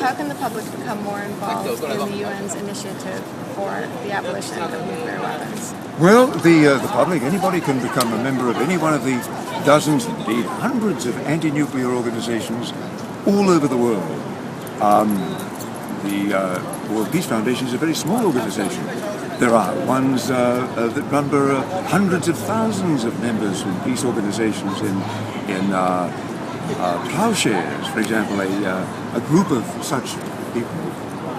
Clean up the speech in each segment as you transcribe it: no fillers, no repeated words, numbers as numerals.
how can the public become more involved in the UN's initiative for the abolition of nuclear weapons? Well, the public, anybody can become a member of any one of the dozens, indeed hundreds of anti-nuclear organizations all over the world. The World Peace Foundation is a very small organization. There are ones that number hundreds of thousands of members from peace organizations in Plowshares, for example, a group of such people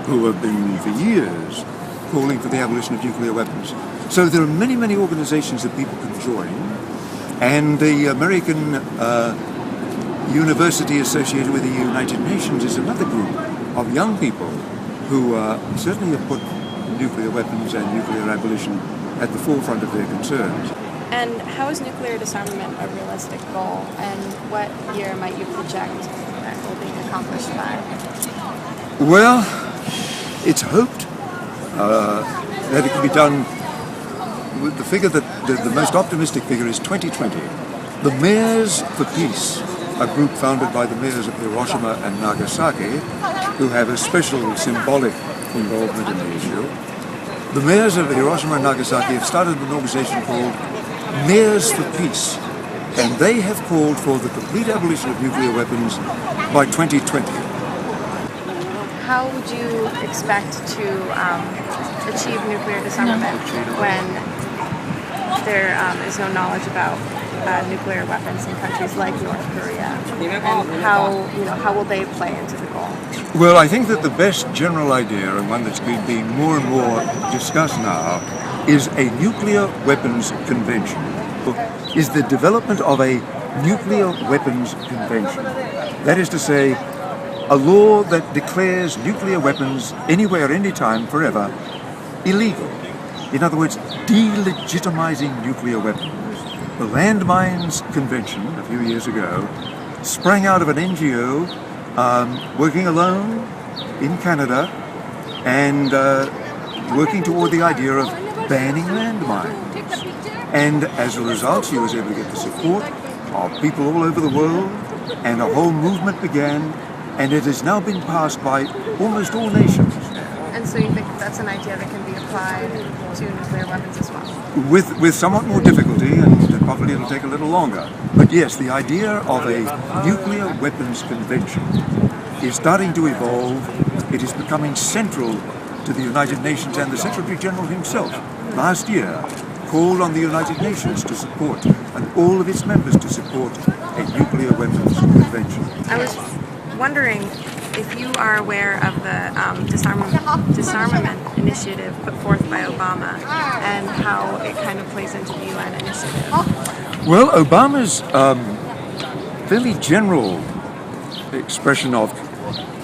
who have been for years calling for the abolition of nuclear weapons. So there are many, many organizations that people can join, and the American University associated with the United Nations is another group of young people who certainly have put nuclear weapons and nuclear abolition at the forefront of their concerns. And how is nuclear disarmament a realistic goal, and what year might you project that will be accomplished by? Well, it's hoped that it can be done with the figure that the most optimistic figure is 2020. The Mayors for Peace, a group founded by the mayors of Hiroshima and Nagasaki, who have a special symbolic involvement in the issue. The mayors of Hiroshima and Nagasaki have started an organization called Mayors for Peace, and they have called for the complete abolition of nuclear weapons by 2020. How would you expect to achieve nuclear disarmament when there is no knowledge about nuclear weapons in countries like North Korea? And how will they play into the goal? Well, I think that the best general idea, and one that's been being more and more discussed now, is a nuclear weapons convention. Is the development of a nuclear weapons convention. That is to say, a law that declares nuclear weapons anywhere, anytime, forever, illegal. In other words, delegitimizing nuclear weapons. The Landmines Convention, a few years ago, sprang out of an NGO working alone in Canada and working toward the idea of banning landmines. And as a result, she was able to get the support of people all over the world, and a whole movement began, and it has now been passed by almost all nations. And so you think that's an idea that can be applied to nuclear weapons as well? With somewhat more difficulty, and probably it'll take a little longer. But yes, the idea of a nuclear weapons convention is starting to evolve. It is becoming central to the United Nations, and the Secretary General himself last year called on the United Nations to support, and all of its members to support, a nuclear weapons convention. I was wondering if you are aware of the disarmament initiative put forth by Obama and how it kind of plays into the UN initiative. Well, Obama's fairly general expression of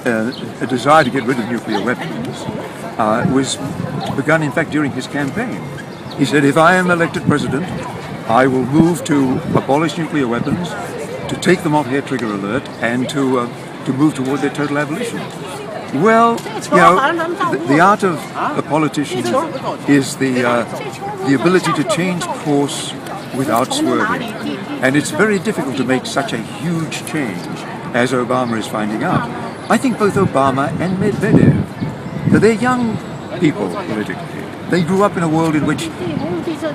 a desire to get rid of nuclear weapons was begun, in fact, during his campaign. He said, if I am elected president, I will move to abolish nuclear weapons, to take them off hair trigger alert, and to move toward their total abolition. Well, you know, the art of a politician is the ability to change course without swerving. And it's very difficult to make such a huge change, as Obama is finding out. I think both Obama and Medvedev, they're young people politically. They grew up in a world in which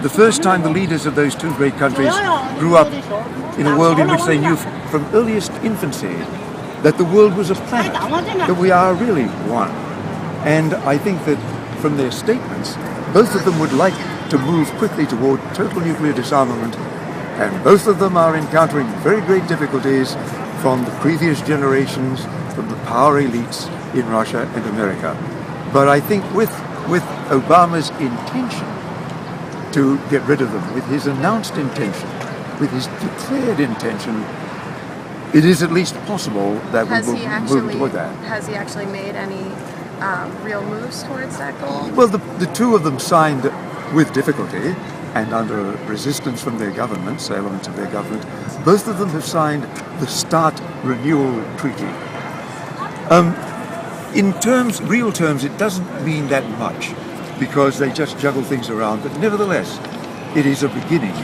the first time the leaders of those two great countries grew up in a world in which they knew from earliest infancy that the world was a planet, that we are really one. And I think that from their statements, both of them would like to move quickly toward total nuclear disarmament, and both of them are encountering very great difficulties from the previous generations, from the power elites in Russia and America. But I think with Obama's intention to get rid of them, with his announced intention, with his declared intention, it is at least possible that we will move toward that. Has he actually made any real moves towards that goal? Well, the two of them signed with difficulty and under resistance from their governments, elements of their government. Both of them have signed the START Renewal Treaty. In real terms, it doesn't mean that much because they just juggle things around. But nevertheless, it is a beginning.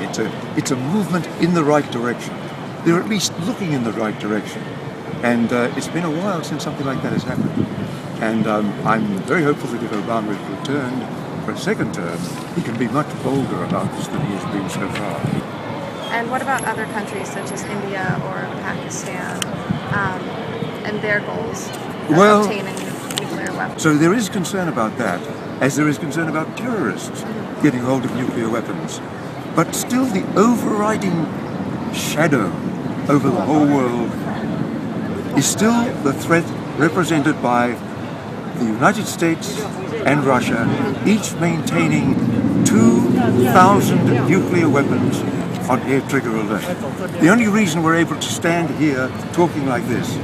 It's a movement in the right direction. They're at least looking in the right direction. And it's been a while since something like that has happened. And I'm very hopeful that if Obama is returned for a second term, he can be much bolder about this than he has been so far. And what about other countries such as India or Pakistan and their goals of obtaining nuclear weapons? So there is concern about that, as there is concern about terrorists getting hold of nuclear weapons. But still the overriding shadow over the whole world is still the threat represented by the United States and Russia, each maintaining 2,000 nuclear weapons on air trigger alert. The only reason we're able to stand here talking like this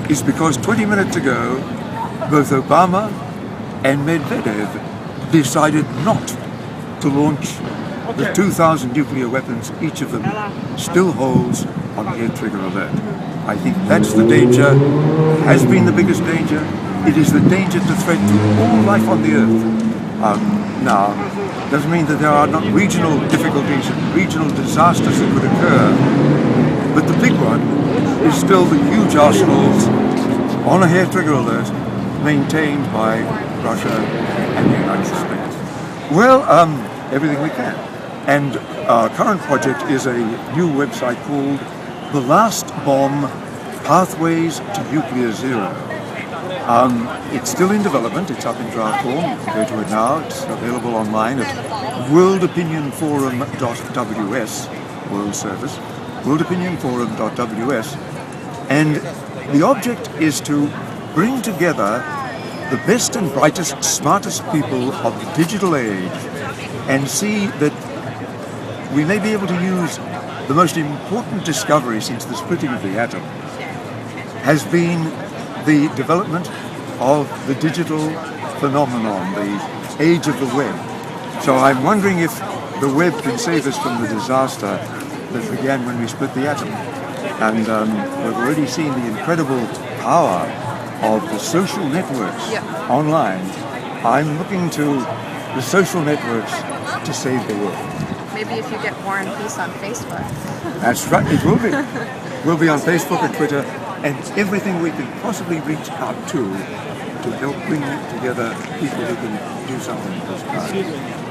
is because 20 minutes ago, both Obama and Medvedev decided not to launch the 2,000 nuclear weapons each of them still holds on air trigger alert. I think that's the danger, has been the biggest danger. It is the danger to threat to all life on the earth. Now, doesn't mean that there are not regional difficulties and regional disasters that could occur, but the big one is still the huge arsenals on a hair trigger alert maintained by Russia and the United States. Well, everything we can. And our current project is a new website called The Last Bomb: Pathways to Nuclear Zero. It's still in development. It's up in draft form. You can go to it now. It's available online at worldopinionforum.ws, World Service, worldopinionforum.ws. And the object is to bring together the best and brightest, smartest people of the digital age and see that we may be able to use the most important discovery since the splitting of the atom has been the development of the digital phenomenon, the age of the web. So I'm wondering if the web can save us from the disaster that began when we split the atom. And we've already seen the incredible power of the social networks online. I'm looking to the social networks to save the world. Maybe if you get War and Peace on Facebook. That's right, it will be. We'll be on Facebook and Twitter and everything we can possibly reach out to help bring together people who can do something in this time.